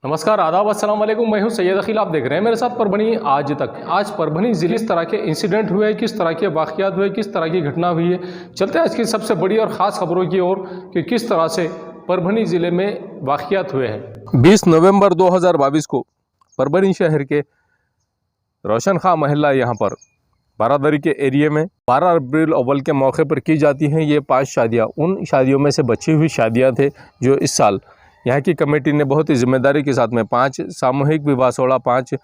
नमस्कार, आदाब, अस्सलाम वालेकुम। मैं हूं सैयद अखिल। आप देख रहे हैं मेरे साथ परभनी आज तक। आज परभनी ज़िले किस तरह के इंसिडेंट हुए, किस तरह के वाक़यात हुए, किस तरह की घटना हुई है, चलते हैं आज की सबसे बड़ी और ख़ास खबरों की ओर कि किस तरह से परभनी ज़िले में वाक़यात हुए हैं। 20 नवंबर 2022 को परभनी शहर के रोशन खां महल्ला यहाँ पर बारादरी के एरिया में 12 रबीउल अव्वल के मौके पर की जाती हैं ये 5 शादियाँ। उन शादियों में से बची हुई शादियाँ थे जो इस साल यहाँ की कमेटी ने बहुत ही जिम्मेदारी के साथ में 5 सामूहिक विवाह सोड़ा, 5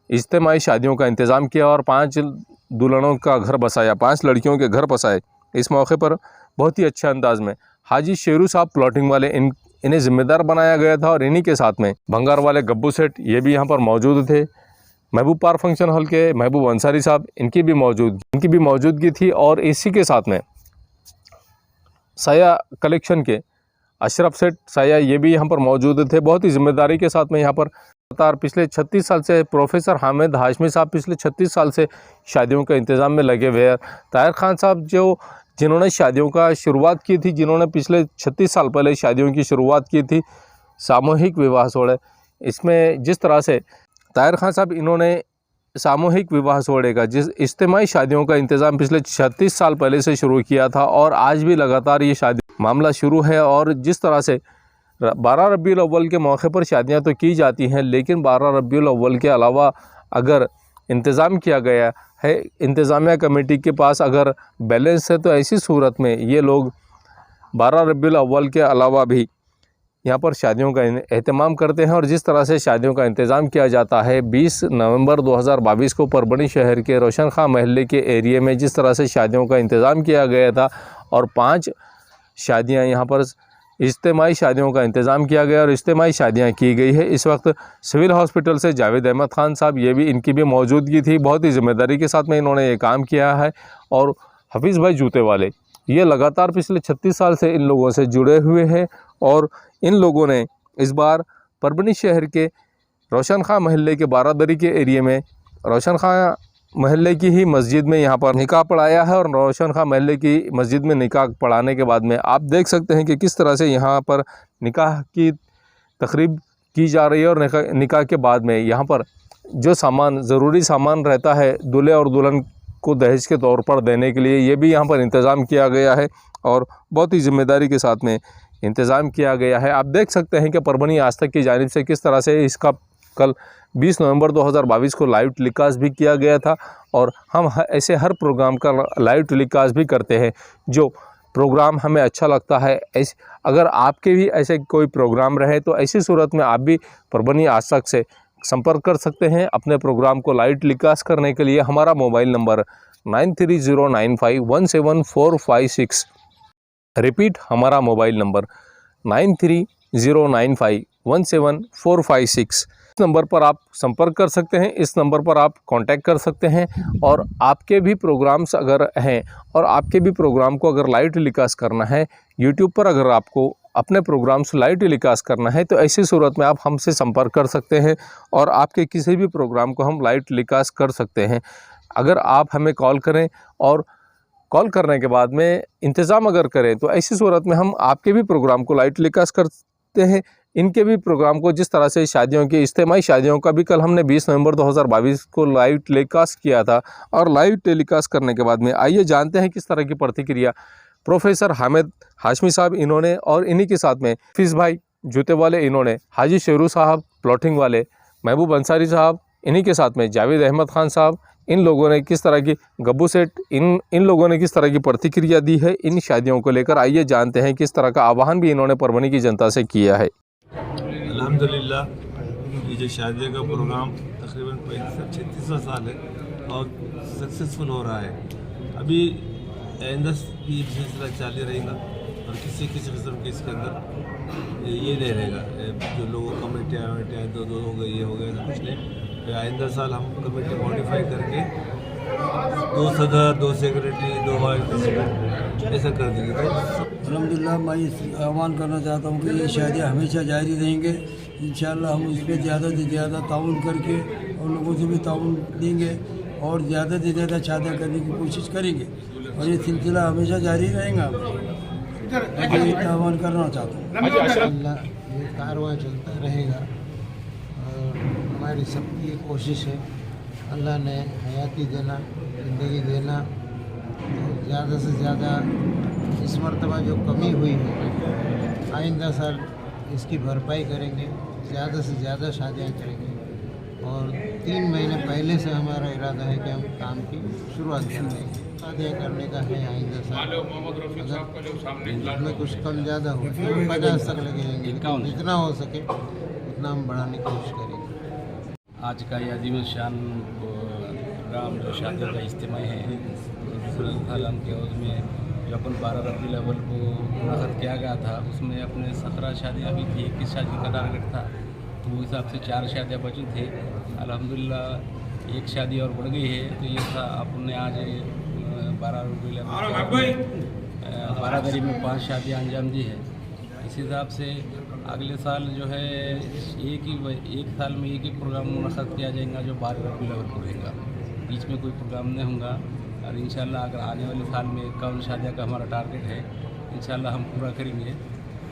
इज्तिमाई शादियों का इंतज़ाम किया और 5 दुल्हनों का घर बसाया, 5 लड़कियों के घर बसाए। इस मौके पर बहुत ही अच्छे अंदाज में हाजी शेरू साहब प्लॉटिंग वाले इन्हें ज़िम्मेदार बनाया गया था और इन्हीं के साथ में भंगार वाले गब्बू सेठ ये भी यहाँ पर मौजूद थे। महबूब पार्क फंक्शन हॉल के महबूब अंसारी साहब इनकी भी मौजूदगी थी और इसी के साथ में साया कलेक्शन के अशरफ सेठ साया ये भी यहाँ पर मौजूद थे। बहुत ही जिम्मेदारी के साथ में यहाँ पर लगातार पिछले 36 साल से प्रोफेसर हामिद हाशमी साहब पिछले 36 साल से शादियों के इंतज़ाम में लगे हुए हैं। ताहिर खान साहब जिन्होंने शादियों का शुरुआत की थी, जिन्होंने पिछले 36 साल पहले शादियों की शुरुआत की थी सामूहिक विवाह सोड़े। इसमें जिस तरह से ताहिर खान साहब इन्होंने सामूहिक विवाह सोड़े का जिस इज्तिमाई शादियों का इंतज़ाम पिछले 36 साल पहले से शुरू किया था और आज भी लगातार ये शादी मामला शुरू है। और जिस तरह से 12 रबीउल अव्वल के मौके पर शादियां तो की जाती हैं, लेकिन 12 रबीउल अव्वल के अलावा अगर इंतज़ाम किया गया है, इंतज़ामिया कमेटी के पास अगर बैलेंस है, तो ऐसी सूरत में ये लोग 12 रबीउल अव्वल के अलावा भी यहाँ पर शादियों का एहतमाम करते हैं। और जिस तरह से शादियों का इंतज़ाम किया जाता है 20 नवंबर 2022 को परभनी शहर के रोशन खां महल्ले के एरिया में जिस तरह से शादियों का इंतज़ाम किया गया था और 5 शादियां यहाँ पर इज्तिमाई शादियों का इंतज़ाम किया गया और इज्तिमाई शादियां की गई है। इस वक्त सिविल हॉस्पिटल से जावेद अहमद ख़ान साहब इनकी भी मौजूदगी थी। बहुत ही ज़िम्मेदारी के साथ में इन्होंने ये काम किया है। और हफीज़ भाई जूते वाले ये लगातार पिछले 36 साल से इन लोगों से जुड़े हुए हैं और इन लोगों ने इस बार परभनी शहर के रोशन खां महल्ले के बारादरी के एरिया में रोशन खां महल्ले की ही मस्जिद में यहाँ पर निकाह पढ़ाया है। और रोशन खां महल्ले की मस्जिद में निकाह पढ़ाने के बाद में आप देख सकते हैं कि किस तरह से यहाँ पर निकाह की तकरीब की जा रही है। और निकाह के बाद में यहाँ पर जो सामान ज़रूरी सामान रहता है दूल्हे और दुल्हन को दहेज के तौर पर देने के लिए, ये भी यहाँ पर इंतज़ाम किया गया है और बहुत ही ज़िम्मेदारी के साथ में इंतज़ाम किया गया है। आप देख सकते हैं कि परभनी आज तक की जानिब से किस तरह से इसका कल 20 नवंबर 2022 को लाइव टेलीकास्ट भी किया गया था। और हम ऐसे हर प्रोग्राम का लाइव टेलीकास्ट भी करते हैं जो प्रोग्राम हमें अच्छा लगता है। अगर आपके भी ऐसे कोई प्रोग्राम रहे तो ऐसी सूरत में आप भी परभनी आज तक से संपर्क कर सकते हैं अपने प्रोग्राम को लाइव टेलीकास्ट करने के लिए। हमारा मोबाइल नंबर 9309517456। रिपीट, हमारा मोबाइल नंबर 9309517456। इस नंबर पर आप संपर्क कर सकते हैं, इस नंबर पर आप कांटेक्ट कर सकते हैं। और आपके भी प्रोग्राम्स अगर हैं और आपके भी प्रोग्राम को अगर लाइव टेलीकास्ट करना है यूट्यूब पर, अगर आपको अपने प्रोग्राम्स लाइव टेलीकास्ट करना है तो ऐसी सूरत में आप हमसे संपर्क कर सकते हैं और आपके किसी भी प्रोग्राम को हम लाइव टेलीकास्ट कर सकते हैं। अगर आप हमें कॉल करें और कॉल करने के बाद में इंतज़ाम अगर करें तो ऐसी सूरत में हम आपके भी प्रोग्राम को लाइव टेलीकास्ट करते हैं, इनके भी प्रोग्राम को। जिस तरह से शादियों की इज्तिमाई शादियों का भी कल हमने 20 नवंबर 2022 को लाइव टेलीकास्ट किया था। और लाइव टेलीकास्ट करने के बाद में आइए जानते हैं किस तरह की प्रतिक्रिया प्रोफेसर हामिद हाशमी साहब इन्होंने और इन्हीं के साथ में हफीज़ भाई जूते वाले इन्होंने, हाजी शेरू साहब प्लॉटिंग वाले, महबूब अंसारी साहब इन्हीं के साथ में जावेद अहमद ख़ान साहब, इन लोगों ने किस तरह की गब्बू सेठ इन लोगों ने किस तरह की प्रतिक्रिया दी है इन शादियों को लेकर। आइए जानते हैं किस तरह का आह्वान भी इन्होंने परभनी की जनता से किया है। अल्हम्दुलिल्लाह, ये जो शादी का प्रोग्राम तकरीबन 35-36 साल है और सक्सेसफुल हो रहा है। अभी आइंदा ये सिलसिला जारी रहेगा और किसी किस्म के इसके अंदर ये नहीं रहेगा जो लोगों कमेटियाँ दो हो गए ये हो गया तो कुछ नहीं। आइंदा साल हम कमेटी मॉडिफाई करके 2 सदर 2 सेक्रेटरी 2 वाइस प्रेसिडेंट ऐसा कर देंगे। तो अल्हम्दुलिल्लाह, मैं आह्वान करना चाहता हूँ कि ये शादियाँ हमेशा जारी रहेंगे। इंशाअल्लाह हम इस पर ज़्यादा से ज़्यादा ताउन करके और लोगों से भी ताउन देंगे और ज़्यादा से ज़्यादा शादियाँ करने की कोशिश करेंगे और ये सिलसिला हमेशा जारी रहेगा। मैं आह्वान करना चाहता हूँ। ये कारवां चलता रहेगा हमारी सबकी कोशिश है। अल्लाह ने हयाती देना, ज़िंदगी देना, तो ज़्यादा से ज़्यादा इस मरतबा जो कमी हुई है आइंदा साल इसकी भरपाई करेंगे, ज़्यादा से ज़्यादा शादियाँ करेंगे। और 3 महीने पहले से हमारा इरादा है कि हम काम की शुरुआत कर देंगे। शादियाँ करने का है आइंदा साल। अगर में कुछ कम ज़्यादा हो तो 50 तक लगे जाएंगे, जितना हो सके उतना हम बढ़ाने की कोशिश करेंगे। आज का ये अजीम शान प्रोग्राम जो शादियों का इज्तिमा है आलम के उसमें जो अपन 12 रबीउल अव्वल को मुनक़्क़िद किया गया था, उसमें अपने 17 शादियाँ भी थी, 21 शादी का टारगेट था, तो उस हिसाब से 4 शादियाँ बची थी। अल्हम्दुलिल्लाह एक शादी और बढ़ गई है, तो ये था आपने आज 12 रबीउल अव्वल 12 तारीख में 5 शादियाँ अंजाम दी है। इस हिसाब से अगले साल जो है एक साल में एक ही प्रोग्राम मुनक़्क़िद किया जाएगा जो 12 रबीउल अव्वल को रहेगा, बीच में कोई प्रोग्राम नहीं होगा। और इंशाल्लाह अगर आने वाले साल में 51 शादियाँ का हमारा टारगेट है, इंशाल्लाह हम पूरा करेंगे।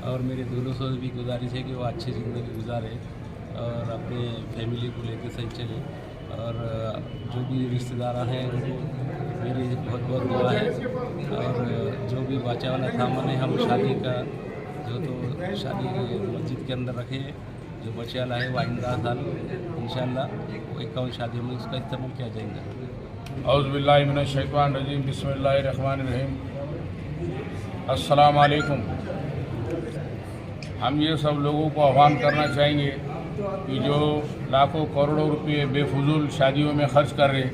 और मेरे दोनों से भी गुजारिश है कि वो अच्छी ज़िंदगी गुजारे और अपने फैमिली को लेकर सही चले। और जो भी रिश्तेदार हैं उनको मेरी बहुत बहुत दुआ है। और जो भी बचा वाला सामान है हम शादी का जो तो शादी मस्जिद के अंदर रखे, जो बचे वाला है वो आइंदा साल इंशाल्लाह 51 शादियों में उसका इस्तेमाल किया जाएगा। औज़ु बिल्लाहि मिनश शैतानिर रजीम, बिस्मिल्लाहिर रहमानिर रहीम। अस्सलाम वालेकुम। हम ये सब लोगों को आह्वान करना चाहेंगे कि जो लाखों करोड़ों रुपए बेफजूल शादियों में खर्च कर रहे,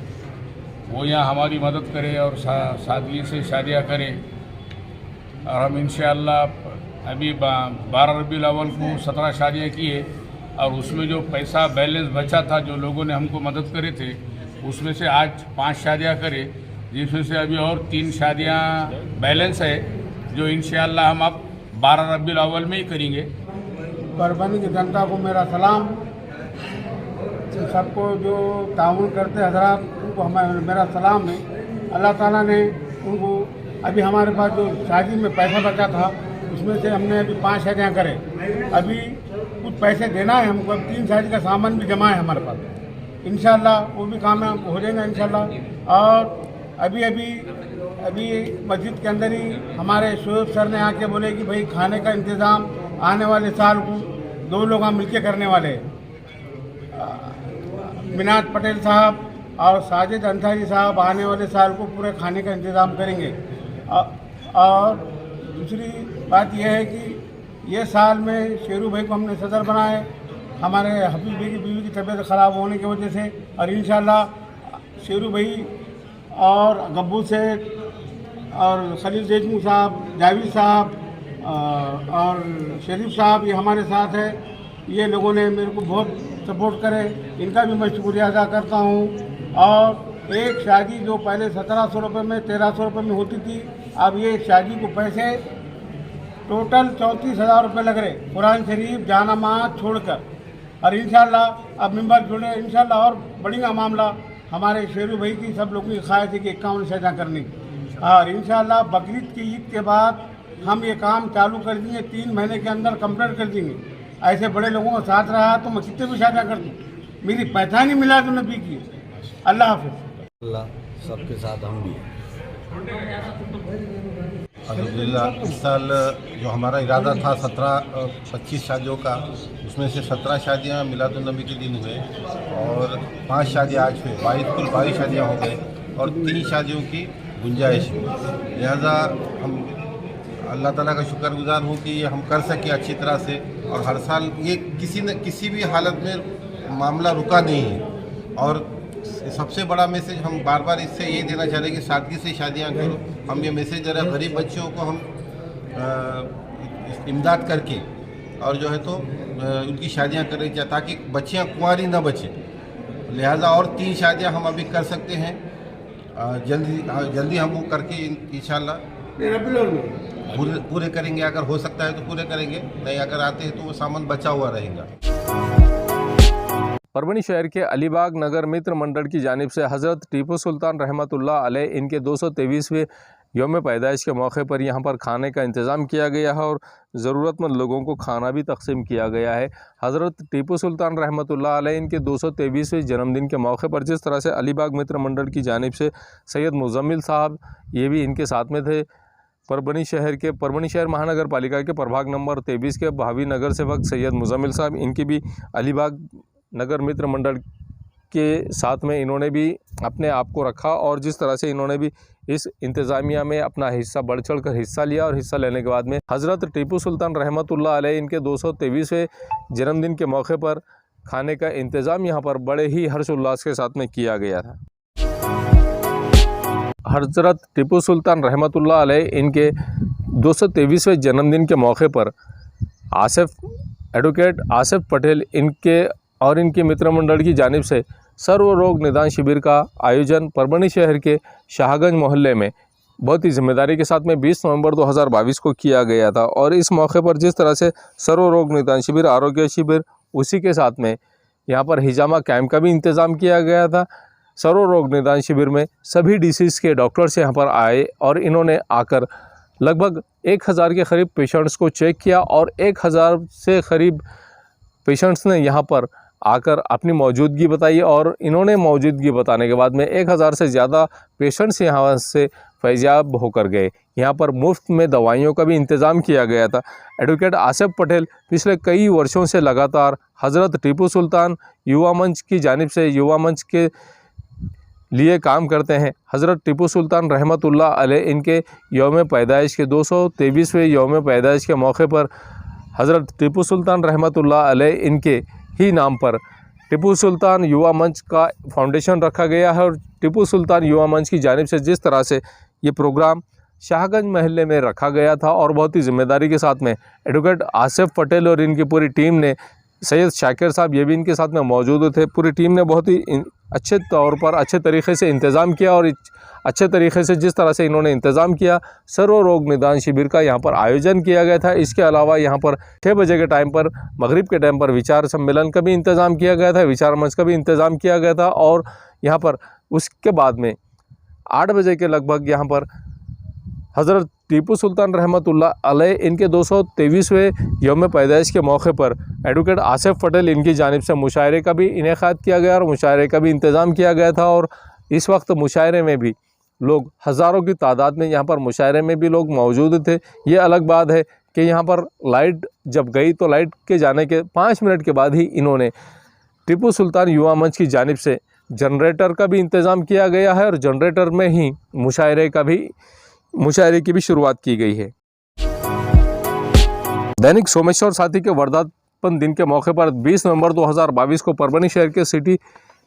वो यहाँ हमारी मदद करें और सादगी से शादियाँ करें। और हम इंशाअल्लाह अभी 12 रबीउल अव्वल को 17 शादियाँ किए और उसमें जो पैसा बैलेंस बचा था, जो लोगों ने हमको मदद करे थे, उसमें से आज 5 शादियाँ करें, जिसमें से अभी और 3 शादियाँ बैलेंस है, जो इंशाअल्लाह हम अब 12 रबीउल अव्वल में ही करेंगे। परभनी की जनता को मेरा सलाम। सबको जो ताउन करते हजरात उनको हमारा मेरा सलाम है। अल्लाह ताला ने उनको अभी हमारे पास जो शादी में पैसा बचा था उसमें से हमने अभी 5 शादियाँ करे। अभी कुछ पैसे देना है हमको, अब 3 शादी का सामान भी जमा है हमारे पास। इंशाल्लाह वो भी काम हो जाएगा इंशाल्लाह। और अभी मस्जिद के अंदर ही हमारे शोएब सर ने आके बोले कि भाई खाने का इंतज़ाम आने वाले साल को 2 लोग हम मिलके करने वाले हैं। मिनात पटेल साहब और साजिद अंसारी साहब आने वाले साल को पूरे खाने का इंतज़ाम करेंगे। और दूसरी बात यह है कि ये साल में शेरू भाई को हमने सदर बनाए, हमारे हफीज़ भाई की बीवी की तबीयत ख़राब होने की वजह से। और इंशाल्लाह शेरू भाई और गब्बू सेठ और खलील देशमुख साहब, जावेद साहब और शरीफ साहब ये हमारे साथ है। ये लोगों ने मेरे को बहुत सपोर्ट करे, इनका भी मैं शुक्रिया अदा करता हूँ। और एक शादी जो पहले 1700 रुपये में 1300 रुपये में होती थी, अब ये शादी को पैसे टोटल 34,000 रुपये लग रहे, कुरान शरीफ जानामाज छोड़कर। और इंशाल्लाह अब मेंबर जुड़े, इंशाल्लाह और बढ़ेगा मामला। हमारे शेरू भाई की सब लोगों की ख्वाहिश है कि 51 शादियाँ करने की। और इंशाल्लाह बकरीद की ईद के बाद हम ये काम चालू कर देंगे, 3 महीने के अंदर कंप्लीट कर देंगे। ऐसे बड़े लोगों का साथ रहा तो मैं कितने भी शादियाँ कर दूँ, मेरी पहचान ही मिला तो नबी की। अल्लाह हाफिज़। अल्लाह सबके साथ हम भी। अल्हम्दुलिल्लाह इस साल जो हमारा इरादा था 25 शादियों का, उसमें से 17 शादियाँ मिलादुन्नबी के दिन हुए और 5 शादियाँ आज हुए, 22 शादियाँ हो गए और 3 शादियों की गुंजाइश है। लिहाजा हम अल्लाह ताला का शुक्रगुजार हूँ कि ये हम कर सके अच्छी तरह से। और हर साल ये किसी भी हालत में मामला रुका नहीं है। और सबसे बड़ा मैसेज हम बार बार इससे ये देना चाह रहे हैं कि सादगी से शादियाँ करो। हम ये मैसेज दे रहे हैं गरीब बच्चों को हम इमदाद करके और जो है तो उनकी शादियाँ करें ताकि बच्चियाँ कुंवारी न बचें। लिहाजा और 3 शादियाँ हम अभी कर सकते हैं, जल्दी हम वो करके इंशाल्लाह पूरे करेंगे। अगर हो सकता है तो पूरे करेंगे, नहीं अगर आते हैं तो वो सामान बचा हुआ रहेगा। परभनी शहर के अलीबाग नगर मित्र मंडल की जानिब से हज़रत टीपू सुल्तान रहमतुल्लाह अलैह इनके 223वें यौम पैदाइश के मौके पर यहाँ पर खाने का इंतज़ाम किया गया है और ज़रूरतमंद लोगों को खाना भी तकसीम किया गया है। हज़रत टीपू सुल्तान रहमतुल्लाह अलैह इनके 223वें जन्मदिन के मौके पर जिस तरह से अलीबाग मित्र मंडल की जानिब से सैयद मुज़म्मिल साहब ये भी इनके साथ में थे, परभनी शहर महानगर पालिका के प्रभाग नंबर 23 के भावी नगर सेवक सैयद मुज़म्मिल साहब, इनकी भी अलीबाग नगर मित्र मंडल के साथ में इन्होंने भी अपने आप को रखा और जिस तरह से इन्होंने भी इस इंतज़ामिया में अपना हिस्सा बढ़ चढ़ कर हिस्सा लिया और हिस्सा लेने के बाद में हज़रत टीपू सुल्तान रहमतुल्लाह अलैह इनके 223वें जन्मदिन के मौके पर खाने का इंतज़ाम यहाँ पर बड़े ही हर्षोल्लास के साथ में किया गया था। हज़रत टीपू सुल्तान रहमतुल्लाह अलैह इनके 223वें जन्मदिन के मौके पर एडवोकेट आसिफ पटेल इनके मित्र मंडल की जानिब से सर्व रोग निदान शिविर का आयोजन परभनी शहर के शाहगंज मोहल्ले में बहुत ही जिम्मेदारी के साथ में 20 नवंबर 2022 को किया गया था। और इस मौके पर जिस तरह से सर्व रोग निदान शिविर, आरोग्य शिविर, उसी के साथ में यहाँ पर हिजामा कैंप का भी इंतज़ाम किया गया था। सर्व रोग निदान शिविर में सभी डिसीज़ के डॉक्टर्स यहाँ पर आए और इन्होंने आकर लगभग 1000 के करीब पेशेंट्स को चेक किया और 1000 से करीब पेशेंट्स ने यहाँ पर आकर अपनी मौजूदगी बताई और इन्होंने मौजूदगी बताने के बाद में 1000 से ज़्यादा पेशेंट्स यहाँ से फैज़याब होकर गए। यहाँ पर मुफ्त में दवाइयों का भी इंतज़ाम किया गया था। एडवोकेट आसिफ पटेल पिछले कई वर्षों से लगातार हज़रत टीपू सुल्तान युवा मंच की जानिब से युवा मंच के लिए काम करते हैं। हज़रत टीपू सुल्तान रहमतुल्लाह अलैह इनके यौम पैदाइश के 223वें यौम पैदाइश के मौके पर हज़रत टीपू सुल्तान रहमतुल्लाह अलैह इनके ही नाम पर टीपू सुल्तान युवा मंच का फाउंडेशन रखा गया है। और टीपू सुल्तान युवा मंच की जानिब से जिस तरह से ये प्रोग्राम शाहगंज महल्ले में रखा गया था और बहुत ही ज़िम्मेदारी के साथ में एडवोकेट आसिफ पटेल और इनकी पूरी टीम ने, सैयद शाकिर साहब ये भी इनके साथ में मौजूद थे, पूरी टीम ने बहुत ही अच्छे तौर पर अच्छे तरीके से इंतज़ाम किया। और अच्छे तरीके से जिस तरह से इन्होंने इंतज़ाम किया, सर्व रोग निदान शिविर का यहाँ पर आयोजन किया गया था। इसके अलावा यहाँ पर 6 बजे के टाइम पर, मगरिब के टाइम पर विचार सम्मेलन का भी इंतज़ाम किया गया था, विचार मंच का भी इंतज़ाम किया गया था। और यहाँ पर उसके बाद में 8 बजे के लगभग यहाँ पर हज़रत टीपू सुल्तान रहमतुल्लाह अलैह इनके 223वें यौम पैदाइश के मौके पर एडवोकेट आसिफ पटेल इनकी जानिब से मुशायरे का भी इनेकाद किया गया और मुशायरे का भी इंतज़ाम किया गया था। और इस वक्त मुशायरे में भी लोग हज़ारों की तादाद में यहाँ पर मुशायरे में भी लोग मौजूद थे। ये अलग बात है कि यहाँ पर लाइट जब गई तो लाइट के जाने के 5 मिनट के बाद ही इन्होंने टीपू सुल्तान युवा मंच की जानिब से जनरेटर का भी इंतज़ाम किया गया है और जनरेटर में ही मुशायरे की भी शुरुआत की गई है। दैनिक सोमेश्वर साथी के वर्धापन दिन के मौके पर 20 नवंबर 2022 को परभनी शहर के सिटी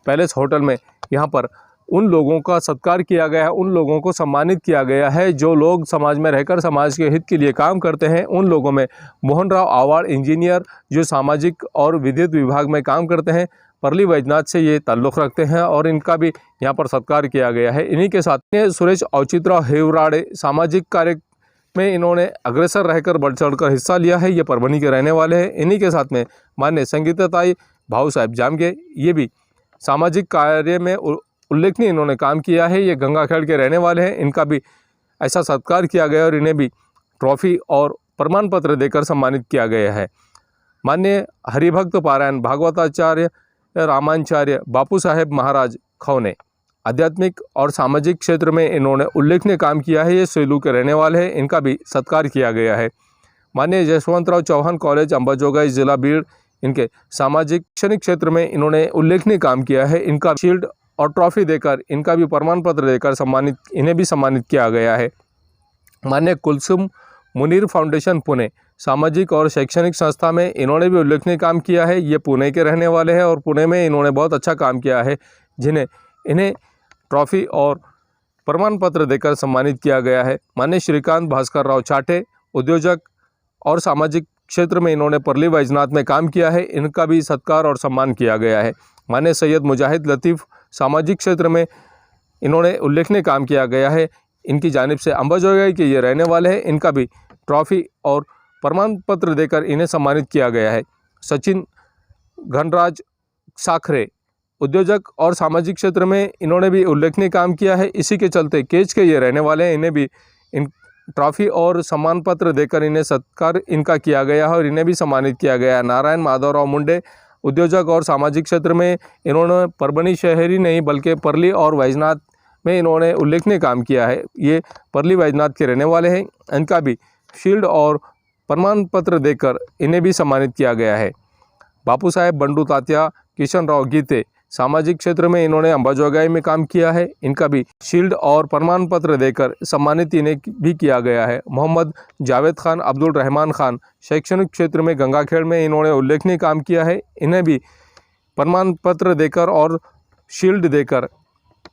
पैलेस होटल में यहाँ पर उन लोगों का सत्कार किया गया है, उन लोगों को सम्मानित किया गया है जो लोग समाज में रहकर समाज के हित के लिए काम करते हैं। उन लोगों में मोहन राव आवाड़ इंजीनियर जो सामाजिक और विद्युत विभाग में काम करते हैं, परली वैजनाथ से ये ताल्लुक़ रखते हैं और इनका भी यहाँ पर सत्कार किया गया है। इन्हीं के साथ में सुरेश औचित्रा हेवराड़े सामाजिक कार्य में इन्होंने अग्रसर रहकर बढ़ चढ़कर हिस्सा लिया है, ये परभनी के रहने वाले हैं। इन्हीं के साथ में मान्य संगीताताई भाऊ साहब जामगे, ये भी सामाजिक कार्य में उल्लेखनीय इन्होंने काम किया है, ये गंगाखेड़ के रहने वाले हैं। इनका भी ऐसा सत्कार किया गया और इन्हें भी ट्रॉफ़ी और प्रमाण पत्र देकर सम्मानित किया गया है। मान्य हरिभक्त पारायण भागवताचार्य रामाचार्य बापू साहेब महाराज खौने आध्यात्मिक और सामाजिक क्षेत्र में इन्होंने उल्लेखनीय काम किया है, ये सेलू के रहने वाले हैं। इनका भी सत्कार किया गया है। माननीय यशवंतराव चौहान कॉलेज अंबाजोगाई ज़िला बीड़, इनके सामाजिक शैक्षणिक क्षेत्र में इन्होंने उल्लेखनीय काम किया है। इनका शील्ड और ट्रॉफ़ी देकर, इनका भी प्रमाण पत्र देकर इन्हें भी सम्मानित किया गया है। माननीय कुलसुम मुनीर फाउंडेशन पुणे सामाजिक और शैक्षणिक संस्था में इन्होंने भी उल्लेखनीय काम किया है। ये पुणे के रहने वाले हैं और पुणे में इन्होंने बहुत अच्छा काम किया है, इन्हें ट्रॉफ़ी और प्रमाण पत्र देकर सम्मानित किया गया है। माननीय श्रीकांत भास्कर राव चाटे उद्योजक और सामाजिक क्षेत्र में इन्होंने परली वैजनाथ में काम किया है, इनका भी सत्कार और सम्मान किया गया है। माननीय सैयद मुजाहिद लतीफ़ सामाजिक क्षेत्र में इन्होंने उल्लेखनीय काम किया गया है। इनकी जानिब से अंबाजोगाई के ये रहने वाले हैं, इनका भी ट्रॉफ़ी और प्रमाण पत्र देकर इन्हें सम्मानित किया गया है। सचिन घनराज साखरे उद्योजक और सामाजिक क्षेत्र में इन्होंने भी उल्लेखनीय काम किया है। इसी के चलते केच के ये रहने वाले हैं, इन्हें भी इन ट्रॉफी और सम्मान पत्र देकर इन्हें सत्कार इनका किया गया है और इन्हें भी सम्मानित किया गया है। नारायण माधवराव मुंडे उद्योजक और सामाजिक क्षेत्र में इन्होंने परभणी शहर ही नहीं बल्कि परली और वैजनाथ में इन्होंने उल्लेखनीय काम किया है। ये परली वैजनाथ के रहने वाले हैं। इनका भी शील्ड और प्रमाण पत्र देकर इन्हें भी सम्मानित किया गया है। बापू साहेब बंडू तात्या किशन राव गीते सामाजिक क्षेत्र में इन्होंने अंबाजोगाई में काम किया है। इनका भी शील्ड और प्रमाण पत्र देकर सम्मानित इन्हें भी किया गया है। मोहम्मद जावेद खान अब्दुल रहमान खान शैक्षणिक क्षेत्र में गंगाखेड़ में इन्होंने उल्लेखनीय काम किया है। इन्हें भी प्रमाण पत्र देकर और शील्ड देकर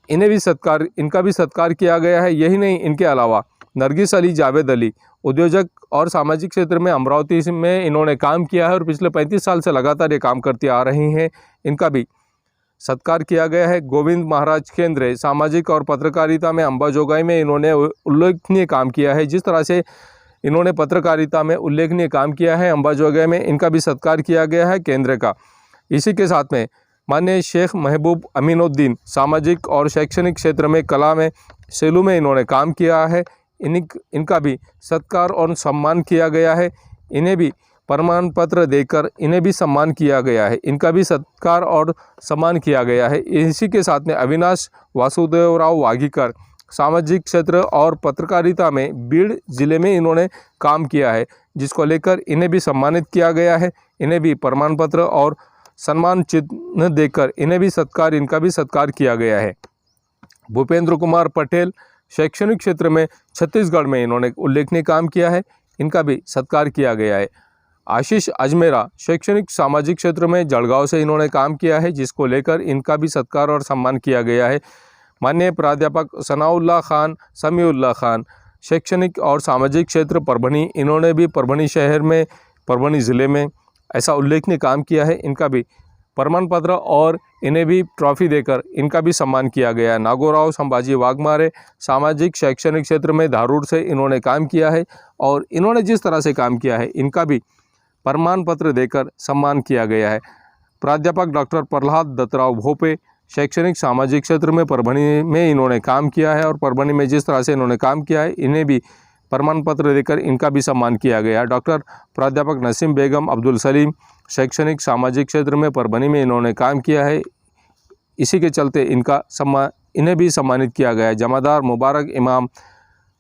इनका भी सत्कार किया गया है। यही नहीं, इनके अलावा नरगिस अली जावेद अली उद्योजक और सामाजिक क्षेत्र में अमरावती में इन्होंने काम किया है और पिछले 35 साल से लगातार ये काम करती आ रही हैं। इनका भी सत्कार किया गया है। गोविंद महाराज केंद्र सामाजिक और पत्रकारिता में अंबाजोगाई में इन्होंने उल्लेखनीय काम किया है। जिस तरह से इन्होंने पत्रकारिता में उल्लेखनीय काम किया है अंबाजोगाई में, इनका भी सत्कार किया गया है केंद्र का। इसी के साथ में माननीय शेख महबूब अमीनुद्दीन सामाजिक और शैक्षणिक क्षेत्र में कला में सेलू में इन्होंने काम किया है। इनका भी सत्कार और सम्मान किया गया है। इन्हें भी प्रमाण पत्र देकर इन्हें भी सम्मान किया गया है। इनका भी सत्कार और सम्मान किया गया है। इसी के साथ में अविनाश वासुदेवराव वागीकर सामाजिक क्षेत्र और पत्रकारिता में बीड़ जिले में इन्होंने काम किया है, जिसको लेकर इन्हें भी सम्मानित किया गया है। इन्हें भी प्रमाण पत्र और सम्मान चिन्ह देकर इनका भी सत्कार किया गया है। भूपेंद्र कुमार पटेल शैक्षणिक क्षेत्र में छत्तीसगढ़ में इन्होंने उल्लेखनीय काम किया है। इनका भी सत्कार किया गया है। आशीष अजमेरा शैक्षणिक सामाजिक क्षेत्र में जलगांव से इन्होंने काम किया है, जिसको लेकर इनका भी सत्कार और सम्मान किया गया है। माननीय प्राध्यापक सनाउल्लाह खान समीउल्लाह खान शैक्षणिक और सामाजिक क्षेत्र परभणी, इन्होंने भी परभणी शहर में परभणी ज़िले में ऐसा उल्लेखनीय काम किया है। इनका भी प्रमाण पत्र और इन्हें भी ट्रॉफी देकर इनका भी सम्मान किया गया है। नागोराव संभाजी वाघमारे सामाजिक शैक्षणिक क्षेत्र में धारूर से इन्होंने काम किया है और इन्होंने जिस तरह से काम किया है इनका भी प्रमाण पत्र देकर सम्मान किया गया है। प्राध्यापक डॉक्टर प्रहलाद दत्तराव भोपे शैक्षणिक सामाजिक क्षेत्र में परभणी में इन्होंने काम किया है और परभणी में जिस तरह से इन्होंने काम किया है इन्हें भी प्रमाण पत्र देकर इनका भी सम्मान किया गया। डॉक्टर प्राध्यापक नसीम बेगम अब्दुल सलीम शैक्षणिक सामाजिक क्षेत्र में परभणी में इन्होंने काम किया है। इसी के चलते इन्हें भी सम्मानित किया गया है। जमादार मुबारक इमाम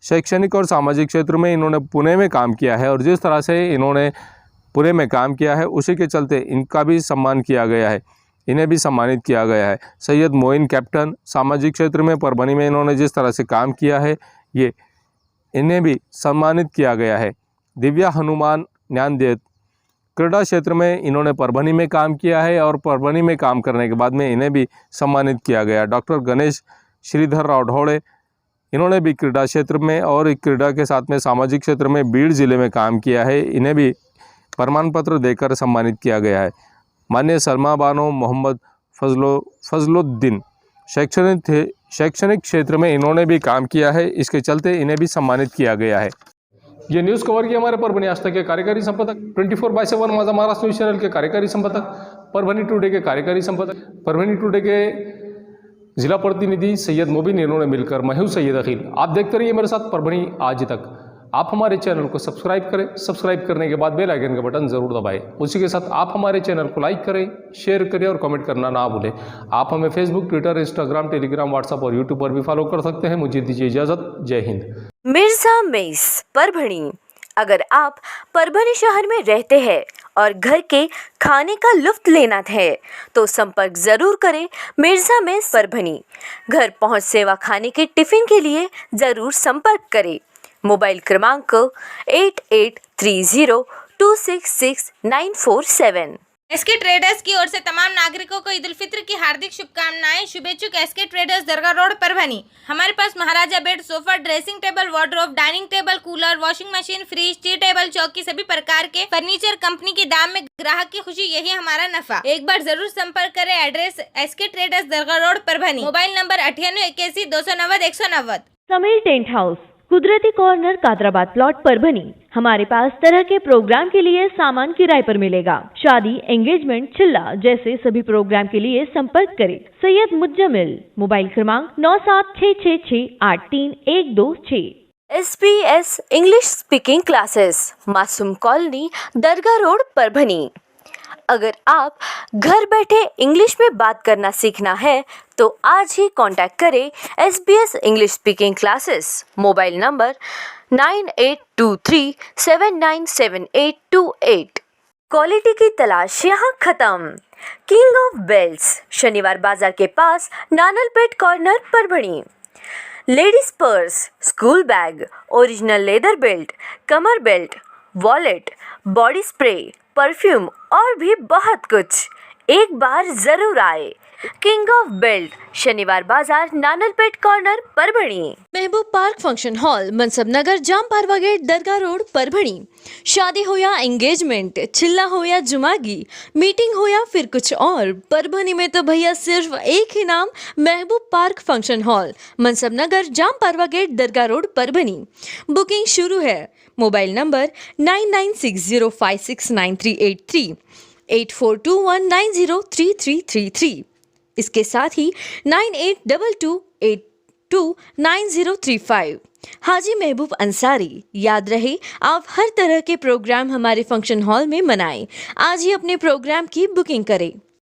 शैक्षणिक और सामाजिक क्षेत्र में इन्होंने पुणे में काम किया है और जिस तरह से इन्होंने पुणे में काम किया है उसी के चलते इनका भी सम्मान किया गया है। इन्हें भी सम्मानित किया गया है। सैयद मोइन कैप्टन सामाजिक क्षेत्र में परभणी में इन्होंने जिस तरह से काम किया है इन्हें भी सम्मानित किया गया है। दिव्या हनुमान ज्ञानदेव क्रीडा क्षेत्र में इन्होंने परभणी में काम किया है और परभणी में काम करने के बाद में इन्हें भी सम्मानित किया गया। डॉक्टर गणेश श्रीधर राव ढोड़े इन्होंने भी क्रीडा क्षेत्र में और क्रीडा के साथ में सामाजिक क्षेत्र में बीड़ जिले में काम किया है। इन्हें भी प्रमाण पत्र देकर सम्मानित किया गया है। माननीय सलमा बानो मोहम्मद फजलुद्दीन शैक्षणिक क्षेत्र में इन्होंने भी काम किया है, इसके चलते इन्हें भी सम्मानित किया गया है। ये न्यूज़ कवर किया हमारे परभणी आज तक के कार्यकारी संपादक, 24/7 माझा महाराष्ट्र न्यूज़ चैनल के कार्यकारी संपादक, परभणी टुडे के कार्यकारी संपादक, परभणी टुडे के जिला प्रतिनिधि सैयद मुबीन, इन्होंने मिलकर मैं हूं सैयद अखिल। आप देखते रहिए मेरे साथ परभणी आज तक। आप हमारे चैनल को सब्सक्राइब करें, सब्सक्राइब करने के बाद बेल आइकन का बटन ज़रूर दबाएं। उसी के साथ आप हमारे चैनल को लाइक करें, शेयर करें और कमेंट करना ना भूलें। आप हमें Facebook, Twitter, Instagram, Telegram, WhatsApp और यूट्यूब पर भी फॉलो कर सकते हैं। मुझे दीजिए इजाज़त। जय हिंद। मिर्जा मेस परभणी। अगर आप परभणी शहर में रहते हैं और घर के खाने का लुत्फ लेना है तो संपर्क जरूर करें मिर्जा मेस परभणी। घर पहुंच सेवा खाने के टिफिन के लिए जरूर संपर्क करें। मोबाइल क्रमांक 8830266947। एसके ट्रेडर्स की ओर से तमाम नागरिकों को ईद उल फित्र की हार्दिक शुभकामनाएं। शुभेच्छुक SK traders Dargah road Parbhani. हमारे पास Maharaja bed, sofa, dressing table, wardrobe, dining table, cooler, washing machine, fridge, tea table, चौकी सभी प्रकार के फर्नीचर कंपनी के दाम में ग्राहक की खुशी, यही हमारा नफा। एक बार जरूर संपर्क करें। Address SK traders Dargah road Parbhani. Mobile number 9881 Samir tent house, Kudrati corner, Kadrabad plot, Parbhani. हमारे पास तरह के प्रोग्राम के लिए सामान किराए पर मिलेगा। शादी, एंगेजमेंट, चिल्ला जैसे सभी प्रोग्राम के लिए संपर्क करें सैयद मुज्जमिल। मोबाइल क्रमांक 9766683126। SBS इंग्लिश स्पीकिंग क्लासेस, मासूम कॉलोनी, दरगाह रोड, परभनी। अगर आप घर बैठे इंग्लिश में बात करना सीखना है तो आज ही कांटेक्ट करें SBS English speaking classes. Mobile number 9823797828। Quality की तलाश यहाँ खत्म। किंग ऑफ बेल्ट्स, शनिवार बाजार के पास, Nanalpeth corner, Parbhani. Ladies purse, school bag, original leather belt, कमर belt, wallet, body spray, perfume और भी बहुत कुछ। एक बार जरूर आए। किंग ऑफ बेल्ट, शनिवार बाजार, नानलपेट कॉर्नर, परभणी। महबूब पार्क फंक्शन हॉल, मनसब नगर, जाम पारवा गेट, दरगाह रोड, परभणी। शादी हो या एंगेजमेंट, चिल्ला हो या जुमागी, मीटिंग हो या फिर कुछ और, परभणी में तो भैया सिर्फ एक ही नाम, महबूब पार्क फंक्शन हॉल, मनसब नगर, जाम पारवा गेट, दरगाह रोड, परभणी। बुकिंग शुरू है। Mobile number 9960569383, 8421903333। इसके साथ ही 9822829035। हाजी महबूब अंसारी। याद रहे, आप हर तरह के प्रोग्राम हमारे फंक्शन हॉल में मनाएं। आज ही अपने प्रोग्राम की बुकिंग करें।